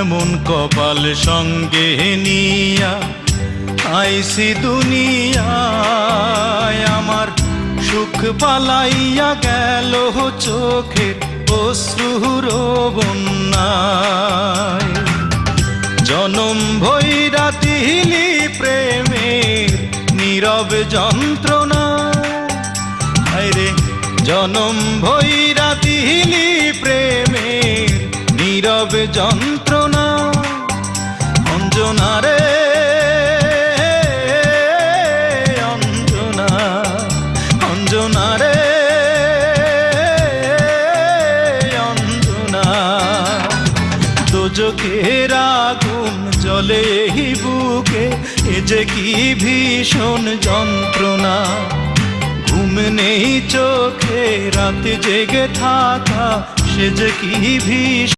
এমন কপাল সঙ্গে নিয়া আইসি দুনিয়ায়, আমার সুখ পালাইয়া গেল চোখের অশ্রুর বন্যায়। জনম ভৈরা দিলি প্রেমের নীরব যন্ত্রণা, আরে জনম ভৈরা দিলি প্রেমের নীরব যন্ত্রণা। অঞ্জনা রে অঞ্জনা, অঞ্জনা রে অঞ্জনা, দোজখের আগুন জ্বলে এই বুকে, এ যে কি ভীষণ যন্ত্রণা। ঘুম নেই চোখে, রাতে জেগে থাকা, সে যে কি ভীষণ